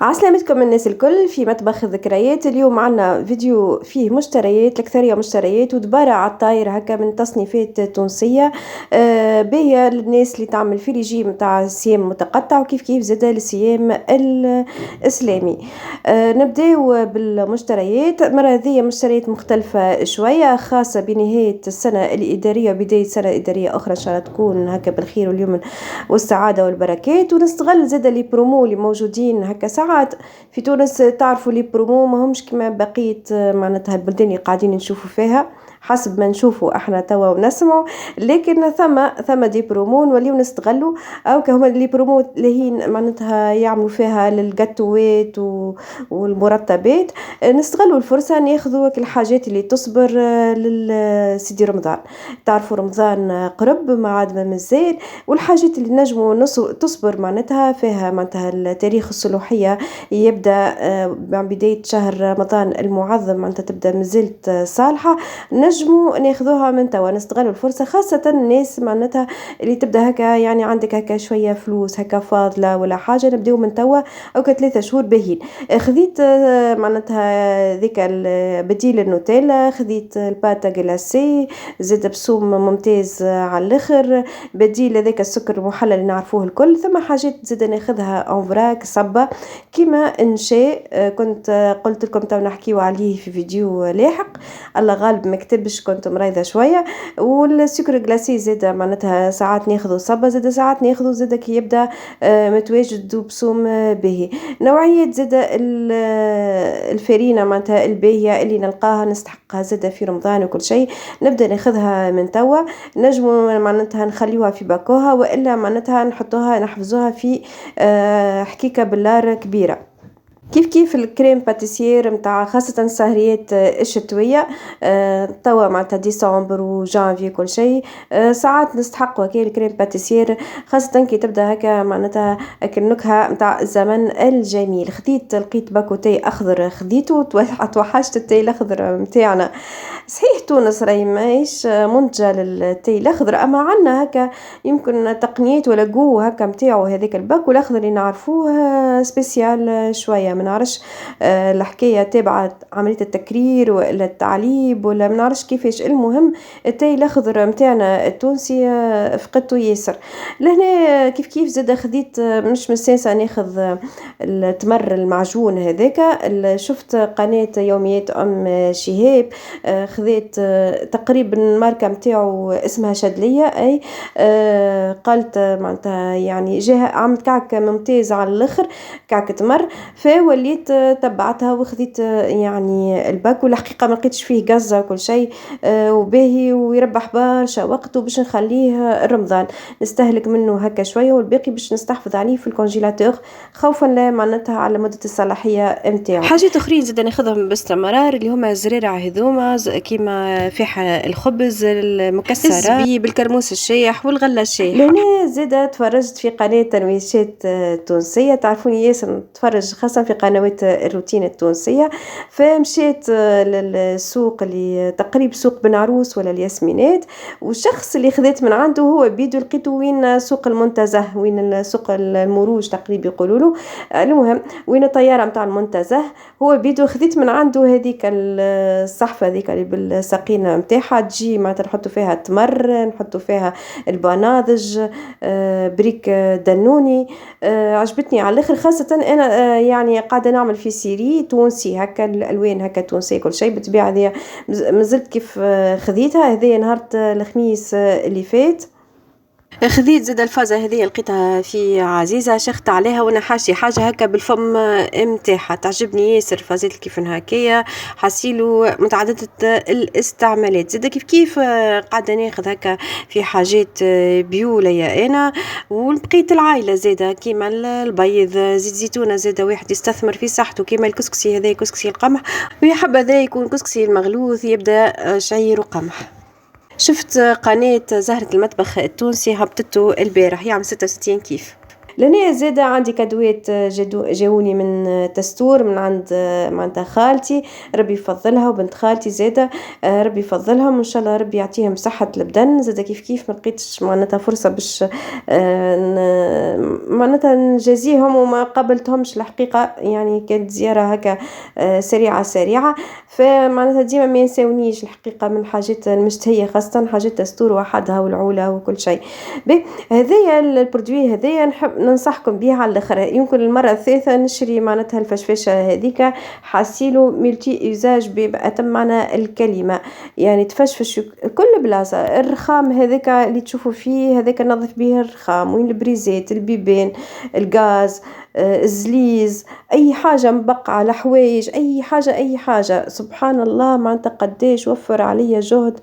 عسلامتكم الناس الكل في مطبخ الذكريات. اليوم عنا فيديو فيه مشتريات، الأكثرية مشتريات ودبارة عطاير هكا من تصنيفات تونسية. باهية للناس اللي تعمل في ريجيم متاع صيام متقطع وكيف كيف زادة الصيام الإسلامي. نبداو بالمشتريات. مرة هذه مشتريات مختلفة شوية، خاصة بنهاية السنة الإدارية وبداية سنة إدارية أخرى إن شاء الله تكون هكا بالخير واليمن والسعادة والبركات. ونستغل زادة لي برومو اللي موجودين هكا ساعات في تونس. تعرفوا لي برومو ما همش كما بقية معناتها البلدان اللي قاعدين نشوفوا فيها حسب ما نشوفوا احنا توا ونسمعوا، لكن ثم دي برومو نوليو نستغلوا. او كهما لي برومو اللي هي معناتها يعملوا فيها للجاتوات والمرطبات، نستغلوا الفرصة ناخذوا الحاجات اللي تصبر لسيدي رمضان. تعرفوا رمضان قرب ما عاد ما مازال، والحاجات اللي نجموا تصبر معناتها فيها معناتها التاريخ الصلوحية يبدأ مع بداية شهر رمضان المعظم، معناتها تبدأ مازالت صالحة، نجموا ناخذوها من توا. نستغلوا الفرصة خاصة الناس معناتها اللي تبدأ هكا يعني عندك هكا شوية فلوس هكا فاضلة ولا حاجة، نبدأوا من توا أو كثلاثة شهور باهين. خذيت معناتها ذيك بديل النوتيلا، خذيت الباتا جلاسي زاد بصوم ممتاز على الاخر، بديل هذاك السكر المحلى اللي نعرفوه الكل. ثم حاجات زاد ناخذها اونفراك صبة كيما انشاء، كنت قلت لكم تو نحكيو عليه في فيديو لاحق، الله غالب ما كتبش كنت مريضة شوية. والسكر جلاسي زاد معناتها ساعات ناخذه صبة، زاد ساعات ناخذه زاد كي يبدا متواجد بصوم باهي. نوعية زاد الفرينة معناتها الباهية اللي نلقاها نستحقها زاد في رمضان وكل شيء، نبدا ناخذها من توا. نجموا معناتها نخليوها في باكوها والا معناتها نحطوها نحفظوها في حكيكه باللار كبيره. كيف كيف الكريم باتيسير متاع خاصة السهريات الشتوية، توا معناتها ديسمبر وجانفي كل شيء، ساعات نستحقوا هكا الكريم باتيسير خاصة كي تبدا هكا معناتها هكا النكهة متاع الزمن الجميل. لقيت باكو تاي أخضر خذيته، توحشت التاي الأخضر متاعنا. صحيح تونس راهي ماهيش منتجة للتاي الأخضر، أما عنا هكا يمكن تقنيات ولا جو هكا متاعو هذاك الباكو الأخضر اللي نعرفوه سبيسيال شوية. ما نعرفش الحكاية تابعة عملية التكرير ولا التعليب ولا ما نعرفش كيفاش، المهم التاي الأخضر متاعنا التونسي فقدته ياسر. لهنا كيف كيف زاد خذيت مش مستانسة ناخذ التمر المعجون هذاك. شفت قناة يوميات أم شهاب، خذيت تقريبا الماركة متاعو اسمها شدلية، أي قالت معناتها يعني جهة عملت كعك ممتاز على الآخر، كعك تمر. فوليت تبعتها وخذيت يعني الباك، والحقيقة ما لقيتش فيه قزة وكل شيء وباهي ويربح برشا وقت، وباش نخليه رمضان نستهلك منه هكا شوية والباقي باش نستحفظ عليه في الكونجيلاتور خوفا لا معناتها على مدة الصلاحية متاعو. حاجات أخرين زاد ناخذهم باستمرار اللي هما الزريرة هذوما كيما فيح الخبز المكسرة، الزبيب، الكرموس الشايح والغلة الشايح. لهنا زاد تفرجت في قناة تنويشات تونسية، تعرفوني ياسر نتفرج خاصة في قنوات الروتين التونسية. فمشيت للسوق اللي تقريب سوق بن عروس ولا الياسمينات، والشخص اللي خذيت من عنده هو بيدو لقيته وين سوق المنتزه، وين سوق المروج تقريبا يقولوا له، المهم وين الطيارة متاع المنتزه، هو بيدو خذيت من عنده هذيك الصحفة هذيك اللي بالساقين متاعها تجي معناتها نحطوا فيها التمر، نحطوا فيها البناضج، بريك دنوني. عجبتني على الاخر، خاصة انا يعني قاعدة نعمل في سيري تونسي هكا الالوان هكا تونسي كل شيء بالطبيعة. هذه مازلت كيف خذيتها، هذه نهار الخميس اللي فات. خذيت زاد الفازة هذه لقيتها في عزيزة، شخت عليها وانا حاشي حاجة هكا بالفم متاعها تعجبني ياسر، فازت كيف هكايا حسيلو متعددة الاستعمالات. زاد كيف كيف قاعدة ناخذ هكا في حاجات بيولة انا وبقية العائلة زاد كيما البيض، زيت زيتونة، زاد واحد يستثمر في صحته كيما الكسكسي هذا كسكسي القمح، ويحب هذا يكون كسكسي المغلوث يبدأ شعير وقمح. شفت قناة زهرة المطبخ التونسي هبطته البارح يعمل 66 كيف. لأني زادة عندي كادوات جاوني من تستور من عند معناتها خالتي، ربي يفضلها، وبنت خالتي زادة ربي يفضلهم وإن شاء الله ربي يعطيهم صحة البدن. زادة كيف ما لقيتش معناتها فرصة باش معناتها نجازيهم وما قابلتهمش الحقيقة، يعني كانت زيارة هكا سريعة سريعة. فمعناتها ديما ما ينساونيش الحقيقة من الحاجات المشتهية، خاصة حاجات تستور وحدها والعولة وكل شيء. هذايا البرودوي هذايا نحب ننصحكم بيه على الاخر. يمكن المره الثالثه نشري معناتها الفشفشه هذيك، حاسيلو ملتي يوزاج بأتم معنى الكلمه، يعني تفشفش كل بلاصه. الرخام هذاك اللي تشوفوا فيه هذاك نظف به الرخام، وين البريزات، البيبان، الغاز، الزليز، اي حاجه مبقعه، الحوايج، اي حاجه اي حاجه، سبحان الله معناتها قداش وفر عليا جهد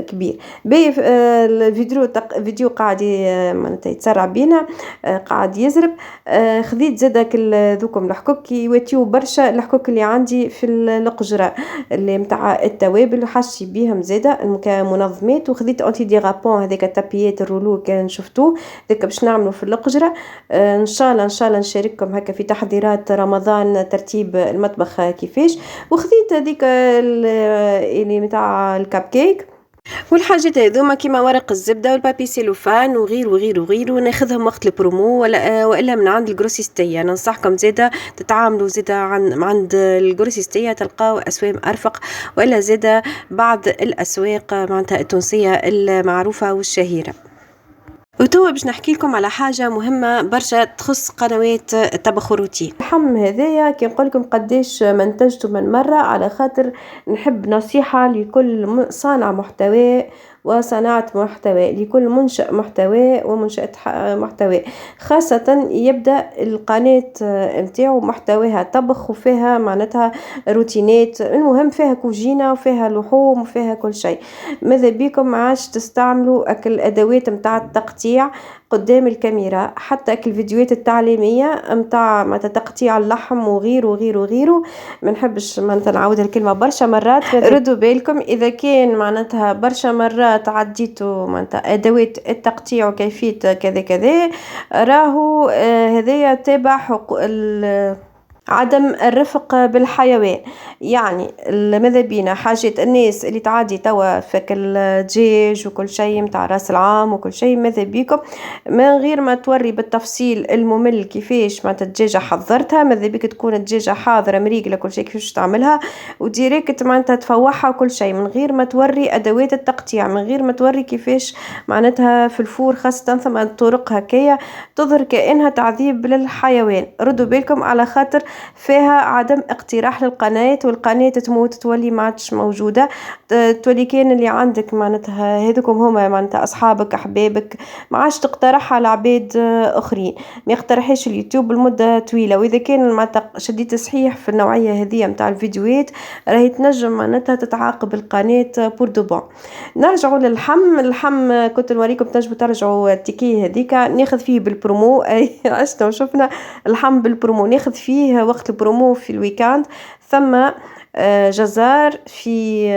كبير. الفيديو قاعد معناتها يتسرع بينا، قاعد يزرب. خذيت زادك ذوكم الحكوك يواتيو برشا الحكوك اللي عندي في القجرة اللي متاع التوابل، حشي بيهم زادة كمنظمات. وخذيت انتي ديغابون هذاك التابيات الرولو كان شفتوه ذاك باش نعمله في القجرة. ان شاء الله ان شاء الله نشارككم هكا في تحضيرات رمضان ترتيب المطبخ كيفاش. وخذيت هذيك اللي متاع الكب كيك والحاجات هذوما كيما ورق الزبده والبابي سيلوفان وغير وغير وغير، وناخذهم وقت البرومو والا من عند الجروسيستيه. ننصحكم زاده تتعاملوا زاده عند الجروسيستيه، تلقاو اسواق ارفق، والا زاده بعض الاسواق معناتها التونسيه المعروفه والشهيره. وتوا باش نحكي لكم على حاجة مهمة برشا تخص قنوات الطبخ والروتين. الحم هذايا كي نقول لكم قديش منتجته من مرة، على خاطر نحب نصيحة لكل صانع محتوى وصناعة محتوى، لكل منشئ محتوى ومنشئة محتوى، خاصة يبدأ القناة متاعو محتواها طبخ وفيها معناتها روتينات، المهم فيها كوجينة وفيها لحوم وفيها كل شيء. ماذا بيكم معاش تستعملوا الأدوات متاع التقطيع قدام الكاميرا، حتى الفيديوهات التعليمية متاع تقطيع اللحم وغيره وغيره وغيره. ما نحبش معناتها نعاود الكلمة برشا مرات، ردوا بالكم إذا كان معناتها برشا مرات عديتوا معناتها أدوات التقطيع وكيفية كذا كذا، راهو هذايا تابع حقوق عدم الرفق بالحيوان. يعني ماذا بينا حاجات الناس اللي تعدي توا فك الدجاج وكل شيء متاع راس العام وكل شيء، ماذا بيكم من غير ما توري بالتفصيل الممل كيفاش معناتها الدجاجة حضرتها، ماذا بيك تكون الدجاجة حاضرة مريقلة كل شيء كيفاش تعملها وديريكت معناتها تفوحها وكل شيء، من غير ما توري أدوات التقطيع، من غير ما توري كيفاش معناتها في الفور، خاصة ثم طرق هكايا تظهر كأنها تعذيب للحيوان. ردوا بالكم على خاطر فيها عدم اقتراح للقناة، والقناة تموت تولي ما عادش موجودة، تولي كان اللي عندك معناتها هذوكم هما معناتها أصحابك أحبابك، ما عادش تقترحها لعباد آخرين، ما يقترحش اليوتيوب لمدة طويلة. وإذا كان معناتها شديت صحيح في النوعية هذه متاع الفيديوهات، راهي تنجم معناتها تتعاقب القناة بور دو بون. نرجعوا اللحم كنت نوريكم تنجموا ترجعوا التيكي هذيك ناخذ فيه بالبرومو. أي عشنا وشفنا اللحم بالبرومو، ناخذ فيه وقت البرومو في الويكاند. ثم جزار في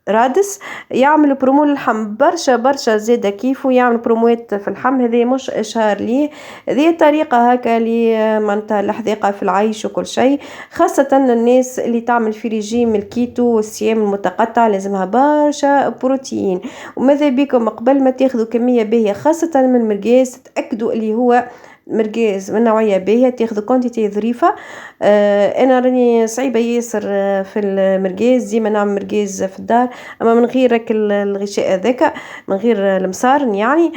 رادس يعمل برومو للحم برشا برشا زاده كيفو يعمل بروموات في اللحم. هذه مش اشهار ليه، هذه طريقه هكا لي معناتها الحذيقه في العيش وكل شيء، خاصه الناس اللي تعمل في ريجيم الكيتو والصيام المتقطع لازمها برشا بروتين. وماذا بكم قبل ما تاخذوا كميه باهيه خاصه من المرقاز، تاكدوا اللي هو مرقاز من نوعية باهية، تاخذ كونتيتي ظريفة. انا راني صعيبة ياسر في المرقاز، ديما نعمل مرقاز في الدار اما من غير الغشاء هذاك، من غير المصارن يعني.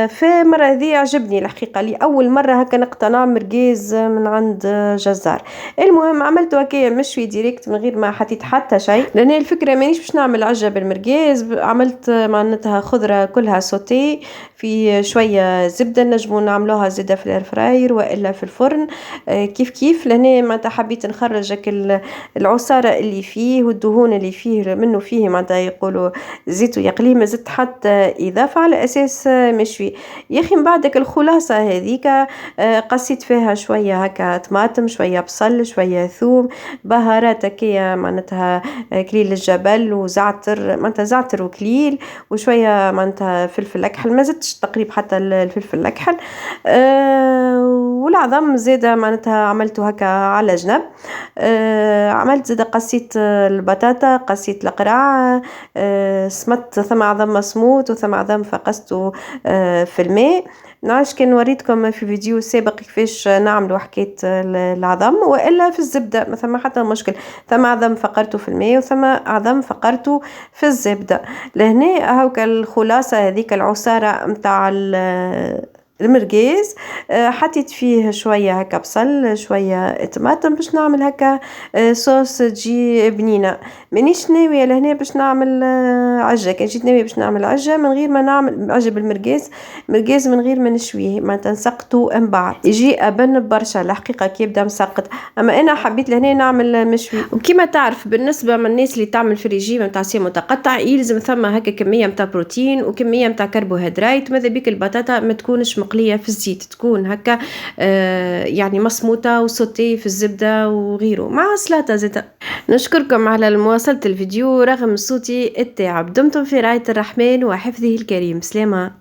فمرة هذه عجبني الحقيقة، لي اول مرة هكا نقتنع مرقاز من عند جزار. المهم عملته هكايا مشوي ديريكت من غير ما حطيت حتى شيء، لان الفكرة مانيش باش نعمل عجة بالمرقاز. عملت معناتها خضرة كلها سوتي في شوية زبدة، نجمو نعملوها زبدة في الفراير والا في الفرن كيف كيف. لهنا معناتها حبيت نخرج العصارة اللي فيه والدهون اللي فيه منه، فيه معناتها يقولوا زيت ويقلي، ما زدت حتى إضافة على أساس مشوي. يا أخي من بعدك الخلاصة هذيك قصيت فيها شوية هكا طماطم، شوية بصل، شوية ثوم، بهارات هكيا معناتها كليل الجبل وزعتر، معناتها زعتر وكليل، وشوية معناتها فلفل أكحل، ما زدتش نحطش تقريبا حتى الفلفل الأكحل. والعظم زادة معناتها عملته هكا على جنب. عملت زادة قصيت البطاطا، قصيت القرع، سمت ثم عظم مسموط وثم عظم فقسته في الماء. نعرفش كان وريتكم في فيديو سابق كيفاش نعملوا حكاية العظم، وإلا في الزبدة ما ثم حتى مشكل، ثم عظم فقرته في الماء وثم عظم فقرته في الزبدة. لهنا هاوكا الخلاصة هذيك العصارة متاع المرقاز. حطيت فيه شوية هكا بصل، شوية طماطم باش نعمل هكا صوص تجي بنينة. مانيش ناوية لهنا باش نعمل عجة، كان جيت ناوية باش نعمل عجة من غير ما نعمل عجة بالمرقاز، مرقاز من غير ما نشويه ما تنسقطه من بعد يجي أبن برشا الحقيقة كي يبدا مسقط. أما أنا حبيت لهنا نعمل مشوي. وكما تعرف بالنسبة من الناس اللي تعمل في ريجيم متاع صيام متقطع يلزم ثم هكا كمية متاع بروتين وكمية متاع كربوهيدرات. ماذا بيك البطاطا ما تكونش مقلية في الزيت، تكون هكا يعني مصموطة وصوتي في الزبدة وغيره مع سلطة زيت. نشكركم على مواصلة الفيديو رغم صوتي التعب. دمتم في رعاية الرحمن وحفظه الكريم. سلامة.